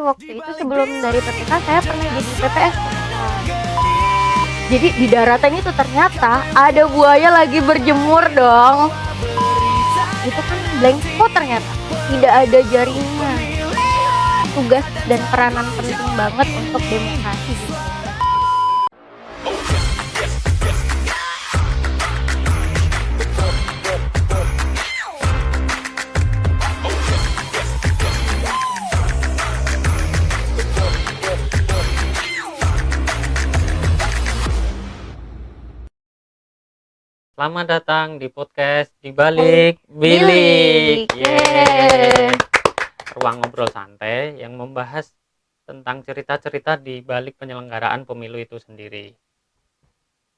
waktu itu sebelum dari PPK saya pernah jadi PPS. Jadi di daratan itu ternyata ada buaya lagi berjemur dong. Itu kan blank spot ternyata. Tidak ada jaringan. Tugas dan peranan penting banget untuk demokrasi gitu. Selamat datang di podcast Di Balik Bilik. Yeay. Ruang ngobrol santai yang membahas tentang cerita-cerita di balik penyelenggaraan pemilu itu sendiri.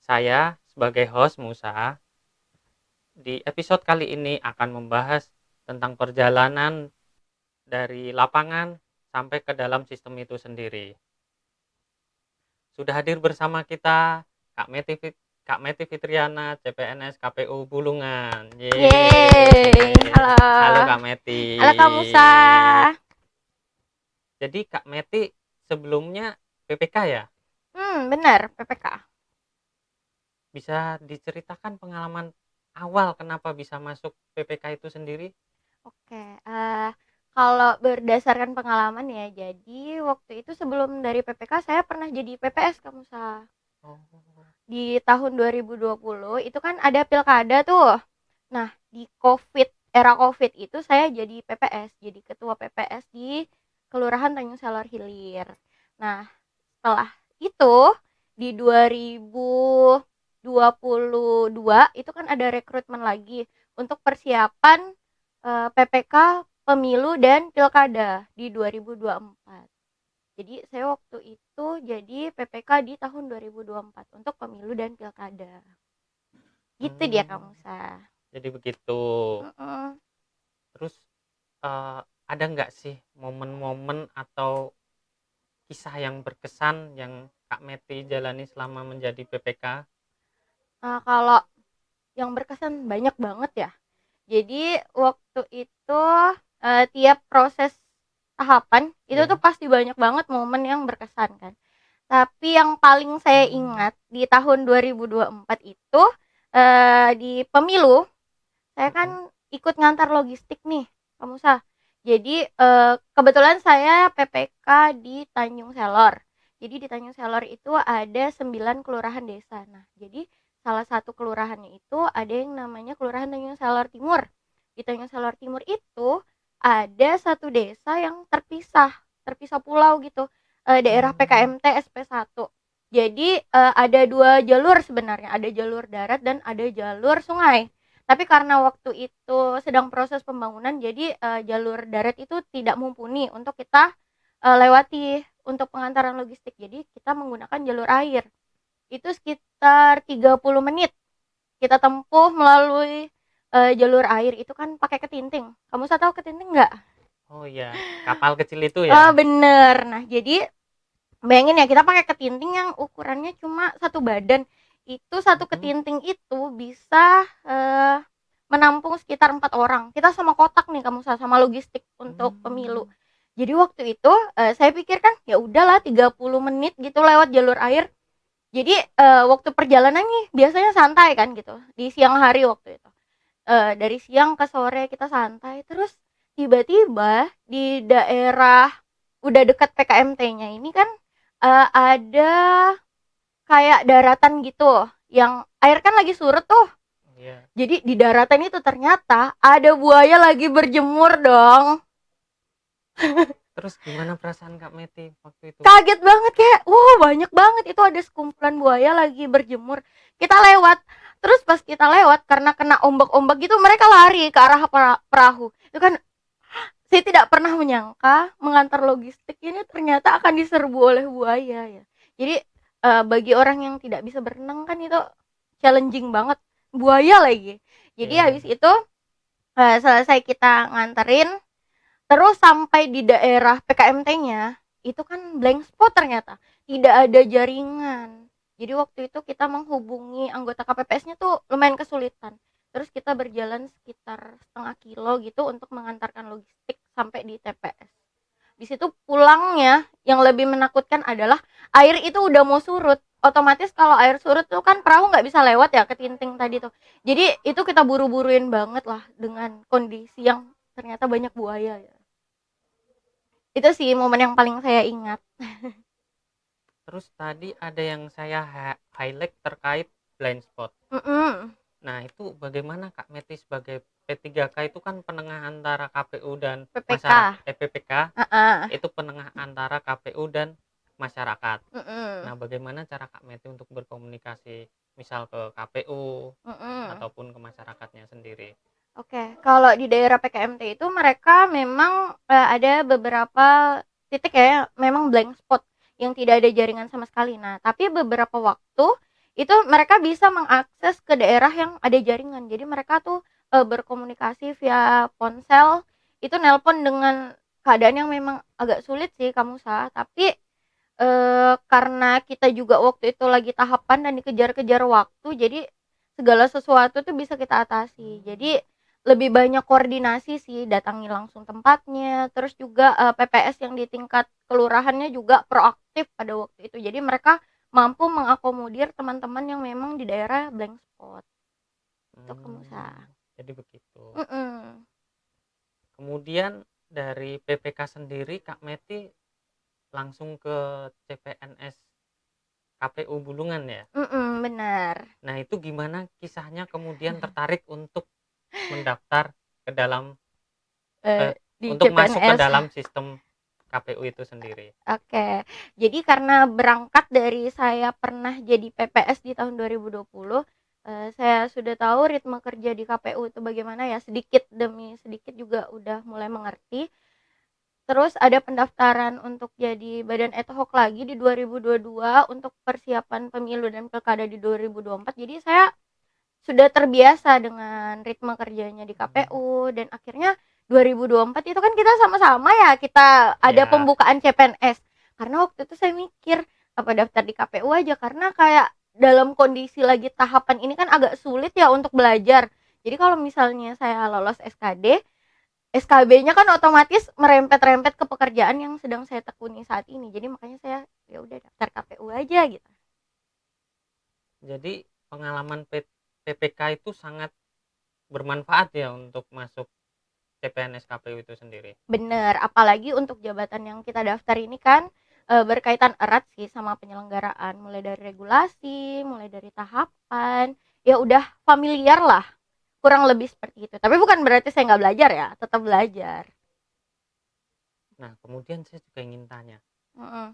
Saya sebagai host Musa, di episode kali ini akan membahas tentang perjalanan dari lapangan sampai ke dalam sistem itu sendiri. Sudah hadir bersama kita Kak Meti Fitriana, CPNS KPU Bulungan. Yeay. Halo. Halo Kak Meti. Halo Kak Musa. Jadi Kak Meti sebelumnya PPK ya? Benar, PPK. Bisa diceritakan pengalaman awal kenapa bisa masuk PPK itu sendiri? Oke, kalau berdasarkan pengalaman ya, jadi waktu itu sebelum dari PPK saya pernah jadi PPS Kak Musa. Oh. Di tahun 2020 itu kan ada pilkada tuh. Nah, di era Covid itu saya jadi PPS, jadi ketua PPS di Kelurahan Tanjung Salor Hilir. Nah, setelah itu di 2022 itu kan ada rekrutmen lagi untuk persiapan PPK Pemilu dan Pilkada di 2024. Jadi saya waktu itu jadi PPK di tahun 2024 untuk pemilu dan pilkada. Gitu dia Kak Musa. Jadi begitu. Terus ada nggak sih momen-momen atau kisah yang berkesan yang Kak Meti jalani selama menjadi PPK? Kalau yang berkesan banyak banget ya. Jadi waktu itu tiap proses tahapan itu tuh pasti banyak banget momen yang berkesan kan. Tapi yang paling saya ingat di tahun 2024 itu di pemilu saya kan ikut ngantar logistik nih Kak Musa. Jadi kebetulan saya PPK di Tanjung Selor. Jadi di Tanjung Selor itu ada 9 kelurahan desa. Nah, jadi salah satu kelurahannya itu ada yang namanya Kelurahan Tanjung Selor Timur. Di Tanjung Selor Timur itu ada satu desa yang terpisah pulau gitu, daerah PKMT SP1. Jadi ada 2 jalur sebenarnya, ada jalur darat dan ada jalur sungai. Tapi karena waktu itu sedang proses pembangunan, jadi jalur darat itu tidak mumpuni untuk kita lewati untuk pengantaran logistik. Jadi kita menggunakan jalur air. Itu sekitar 30 menit kita tempuh melalui jalur air itu kan pakai ketinting. Kamu tahu ketinting nggak? Oh iya, kapal kecil itu ya? Bener. Nah, jadi bayangin ya kita pakai ketinting yang ukurannya cuma satu badan. Itu satu ketinting itu bisa menampung sekitar 4 orang. Kita sama kotak nih kamu sama logistik untuk pemilu. Jadi waktu itu saya pikir kan ya udahlah 30 menit gitu lewat jalur air. Jadi waktu perjalanan nih biasanya santai kan gitu di siang hari waktu itu. Dari siang ke sore kita santai, terus tiba-tiba di daerah udah dekat PKMT-nya ini kan ada kayak daratan gitu yang air kan lagi surut tuh. Yeah. Jadi di daratan itu ternyata ada buaya lagi berjemur dong. Terus gimana perasaan Kak Meti waktu itu? Kaget banget kayak, banyak banget itu ada sekumpulan buaya lagi berjemur. Kita lewat, terus pas kita lewat karena kena ombak-ombak gitu mereka lari ke arah perahu. Itu kan saya tidak pernah menyangka mengantar logistik ini ternyata akan diserbu oleh buaya ya. Jadi bagi orang yang tidak bisa berenang kan itu challenging banget, buaya lagi. Jadi habis itu selesai kita nganterin, terus sampai di daerah PKMT-nya itu kan blank spot ternyata, tidak ada jaringan. Jadi waktu itu kita menghubungi anggota KPPS-nya tuh lumayan kesulitan. Terus kita berjalan sekitar setengah kilo gitu untuk mengantarkan logistik sampai di TPS. Di situ pulangnya yang lebih menakutkan adalah air itu udah mau surut. Otomatis kalau air surut tuh kan perahu nggak bisa lewat ya ke Tinting tadi tuh. Jadi itu kita buru-buruin banget lah dengan kondisi yang ternyata banyak buaya ya. Itu sih momen yang paling saya ingat. Terus tadi ada yang saya highlight terkait blind spot. Mm-mm. Nah, itu bagaimana Kak Meti sebagai P3K itu kan penengah antara KPU dan PPK. masyarakat, PPK Uh-uh. itu penengah antara KPU dan masyarakat. Mm-mm. Nah, bagaimana cara Kak Meti untuk berkomunikasi misal ke KPU Mm-mm. ataupun ke masyarakatnya sendiri? Oke, kalau di daerah PKMT itu mereka memang ada beberapa titik ya, memang blank spot yang tidak ada jaringan sama sekali. Nah, tapi beberapa waktu itu mereka bisa mengakses ke daerah yang ada jaringan. Jadi mereka tuh berkomunikasi via ponsel, itu nelpon dengan keadaan yang memang agak sulit sih kamu sah. Tapi karena kita juga waktu itu lagi tahapan dan dikejar-kejar waktu, jadi segala sesuatu tuh bisa kita atasi. Jadi lebih banyak koordinasi sih, datangi langsung tempatnya, terus juga PPS yang di tingkat kelurahannya juga proaktif pada waktu itu. Jadi mereka mampu mengakomodir teman-teman yang memang di daerah blank spot. Itu Kemusa. Jadi begitu. Mm-mm. Kemudian dari PPK sendiri Kak Meti langsung ke CPNS KPU Bulungan ya. Benar. Nah, itu gimana kisahnya kemudian tertarik untuk mendaftar ke dalam Di untuk masuk ke CPNS. dalam sistem KPU itu sendiri? Oke, jadi karena berangkat dari saya pernah jadi PPS di tahun 2020, saya sudah tahu ritme kerja di KPU itu bagaimana ya, sedikit demi sedikit juga udah mulai mengerti. Terus ada pendaftaran untuk jadi badan ad hoc lagi di 2022 untuk persiapan pemilu dan pilkada di 2024. Jadi saya sudah terbiasa dengan ritme kerjanya di KPU dan akhirnya 2024 itu kan kita sama-sama ya kita ada Ya, pembukaan CPNS. Karena waktu itu saya mikir apa daftar di KPU aja karena kayak dalam kondisi lagi tahapan ini kan agak sulit ya untuk belajar. Jadi kalau misalnya saya lolos SKD, SKB-nya kan otomatis merempet-rempet ke pekerjaan yang sedang saya tekuni saat ini. Jadi makanya saya ya udah daftar KPU aja gitu. jadi pengalaman PPK itu sangat bermanfaat ya untuk masuk CPNS KPU itu sendiri. Bener, apalagi untuk jabatan yang kita daftar ini kan berkaitan erat sih sama penyelenggaraan, mulai dari regulasi, mulai dari tahapan, ya udah familiar lah, kurang lebih seperti itu. Tapi bukan berarti saya nggak belajar ya, tetap belajar. Nah, kemudian saya juga ingin tanya, Mm-mm.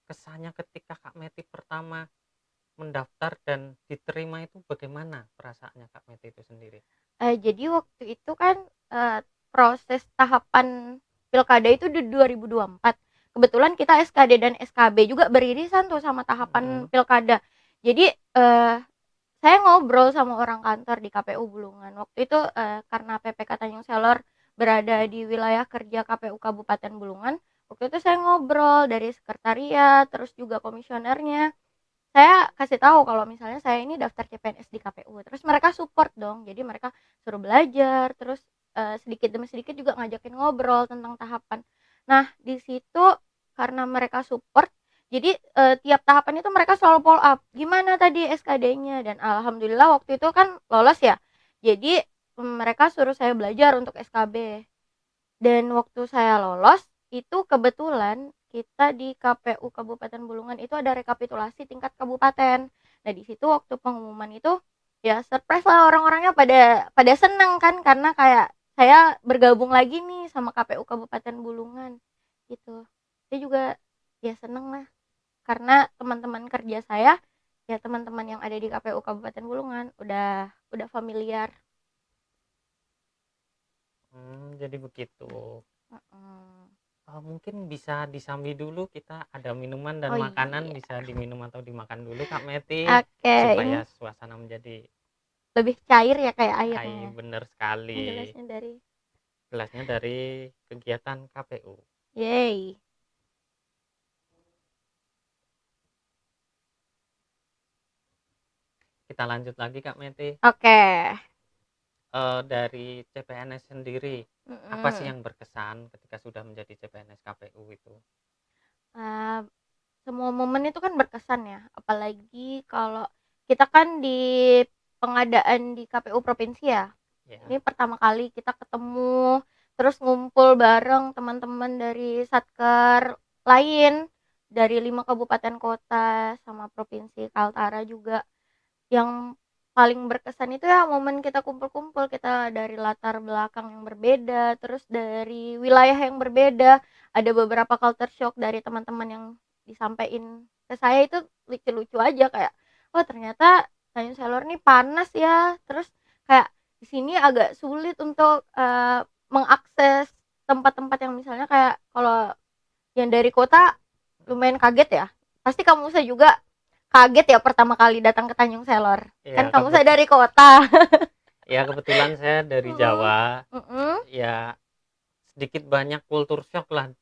kesannya ketika Kak Meti pertama mendaftar dan diterima itu bagaimana perasaannya Kak Meti itu sendiri? Jadi waktu itu kan proses tahapan pilkada itu di 2024. Kebetulan kita SKD dan SKB juga beririsan tuh sama tahapan pilkada. Jadi saya ngobrol sama orang kantor di KPU Bulungan. Waktu itu karena PPK Tanjung Selor berada di wilayah kerja KPU Kabupaten Bulungan. Waktu itu saya ngobrol dari sekretariat, terus juga komisionernya. Saya kasih tahu kalau misalnya saya ini daftar CPNS di KPU. Terus mereka support dong. Jadi mereka suruh belajar, terus sedikit demi sedikit juga ngajakin ngobrol tentang tahapan. Nah, di situ karena mereka support, jadi tiap tahapan itu mereka selalu follow up. Gimana tadi SKD-nya? Dan alhamdulillah waktu itu kan lolos ya. Jadi mereka suruh saya belajar untuk SKB. Dan waktu saya lolos, itu kebetulan kita di KPU Kabupaten Bulungan itu ada rekapitulasi tingkat kabupaten. Nah, di situ waktu pengumuman itu ya surprise lah orang-orangnya pada pada seneng kan karena kayak saya bergabung lagi nih sama KPU Kabupaten Bulungan gitu. Saya juga ya seneng lah karena teman-teman kerja saya ya teman-teman yang ada di KPU Kabupaten Bulungan udah familiar. Jadi begitu. Mm-mm. Mungkin bisa disambi dulu, kita ada minuman dan Oh makanan iya. bisa diminum atau dimakan dulu Kak Meti Oke, supaya ini suasana menjadi lebih cair ya kayak airnya. bener Ini sekali. gelasnya dari Gelasnya dari kegiatan KPU. Yay. Kita lanjut lagi Kak Meti. Oke. dari CPNS sendiri, apa sih yang berkesan ketika sudah menjadi CPNS KPU itu? Uh, semua momen itu kan berkesan ya, apalagi kalau kita kan di pengadaan di KPU provinsi ya. Ya. Ini pertama kali kita ketemu, terus ngumpul bareng teman-teman dari Satker lain, dari 5 kabupaten kota sama provinsi Kaltara juga. Yang paling berkesan itu ya momen kita kumpul-kumpul, kita dari latar belakang yang berbeda, terus dari wilayah yang berbeda. Ada beberapa culture shock dari teman-teman yang disampaikan ke saya, itu lucu-lucu aja, kayak oh ternyata Tanjung Selor nih panas ya, terus kayak di sini agak sulit untuk mengakses tempat-tempat yang misalnya kayak kalau yang dari kota lumayan kaget ya, pasti kamu saya juga kaget ya pertama kali datang ke Tanjung Selor. Ya, Kan kamu saya dari kota. Ya kebetulan saya dari Jawa. Ya sedikit banyak kultur shock lah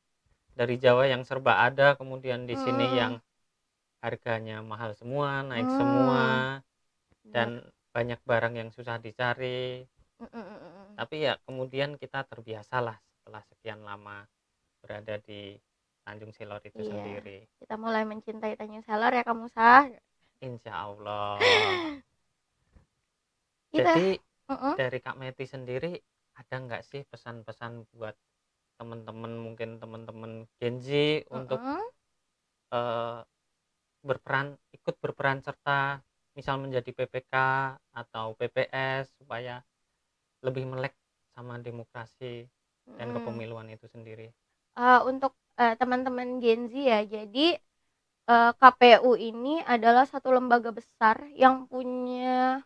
dari Jawa yang serba ada, kemudian di sini yang harganya mahal semua, naik semua, dan banyak barang yang susah dicari. Tapi ya kemudian kita terbiasalah setelah sekian lama berada di Tanjung Selor itu sendiri. Kita mulai mencintai Tanjung Selor ya kamu Sah. Insya Allah. Jadi dari Kak Meti sendiri ada nggak sih pesan-pesan buat teman-teman, mungkin teman-teman Gen Z untuk ikut berperan serta misal menjadi PPK atau PPS supaya lebih melek sama demokrasi dan kepemiluan itu sendiri? Untuk teman-teman Gen Z ya, jadi KPU ini adalah satu lembaga besar yang punya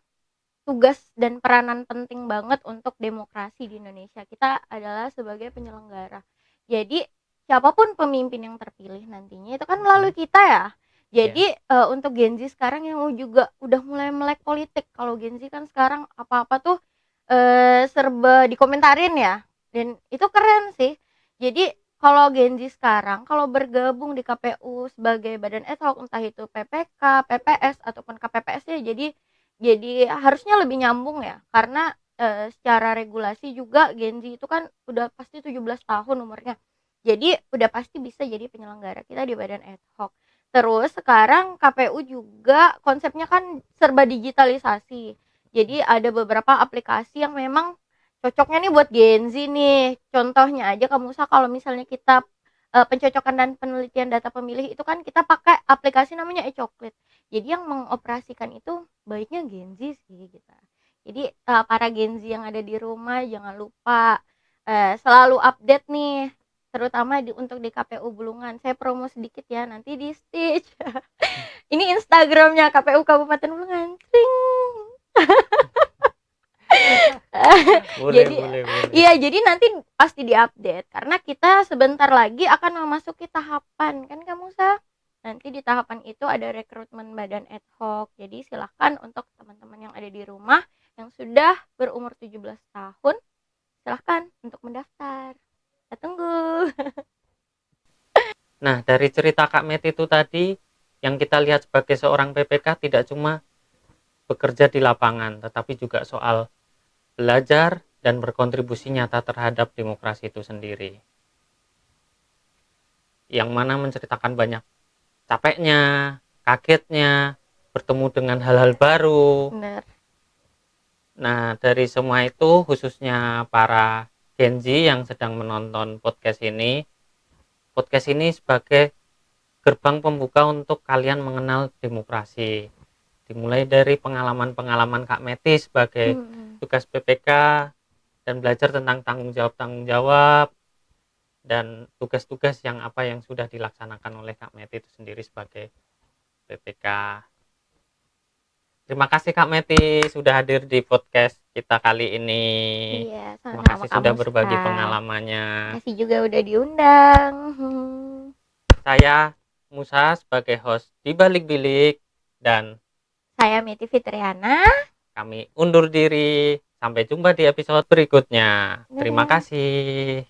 tugas dan peranan penting banget untuk demokrasi di Indonesia. Kita adalah sebagai penyelenggara. Jadi siapapun pemimpin yang terpilih nantinya itu kan melalui kita ya. Jadi untuk Gen Z sekarang yang juga udah mulai melek politik. Kalau Gen Z kan sekarang apa-apa tuh serba dikomentarin ya. Dan itu keren sih. Jadi kalau Gen Z sekarang kalau bergabung di KPU sebagai badan ad hoc, entah itu PPK, PPS ataupun KPPS ya, jadi harusnya lebih nyambung ya, karena secara regulasi juga Gen Z itu kan udah pasti 17 tahun umurnya. Jadi udah pasti bisa jadi penyelenggara kita di badan ad hoc. Terus sekarang KPU juga konsepnya kan serba digitalisasi. Jadi ada beberapa aplikasi yang memang cocoknya nih buat Gen Z nih. Contohnya aja kamu usah kalau misalnya kita pencocokan dan penelitian data pemilih itu kan kita pakai aplikasi namanya e-Coklit. Jadi yang mengoperasikan itu baiknya Gen Z sih gitu. Jadi para Gen Z yang ada di rumah jangan lupa selalu update nih, terutama untuk di KPU Bulungan. Saya promo sedikit ya, nanti di Stitch. Ini Instagramnya KPU Kabupaten Bulungan. Boleh. Iya, jadi nanti pasti diupdate karena kita sebentar lagi akan memasuki tahapan kan kamu Sa. Nanti di tahapan itu ada rekrutmen badan ad hoc. Jadi silahkan untuk teman-teman yang ada di rumah yang sudah berumur 17 tahun, silahkan untuk mendaftar. Kita tunggu. Nah, dari cerita Kak Meti itu tadi, yang kita lihat sebagai seorang PPK tidak cuma bekerja di lapangan, tetapi juga soal belajar dan berkontribusi nyata terhadap demokrasi itu sendiri. Yang mana menceritakan banyak capeknya, kagetnya, bertemu dengan hal-hal baru. Benar. Nah, dari semua itu khususnya para Gen Z yang sedang menonton podcast ini sebagai gerbang pembuka untuk kalian mengenal demokrasi. Dimulai dari pengalaman-pengalaman Kak Meti sebagai tugas PPK dan belajar tentang tanggung jawab dan tugas-tugas yang sudah dilaksanakan oleh Kak Meti itu sendiri sebagai PPK. Terima kasih Kak Meti sudah hadir di podcast kita kali ini. Iya, terima kasih sudah berbagi pengalamannya. Terima kasih juga udah diundang. Saya Musa sebagai host di Balik Bilik dan saya Meti Fitriana. Kami undur diri. Sampai jumpa di episode berikutnya. Terima kasih.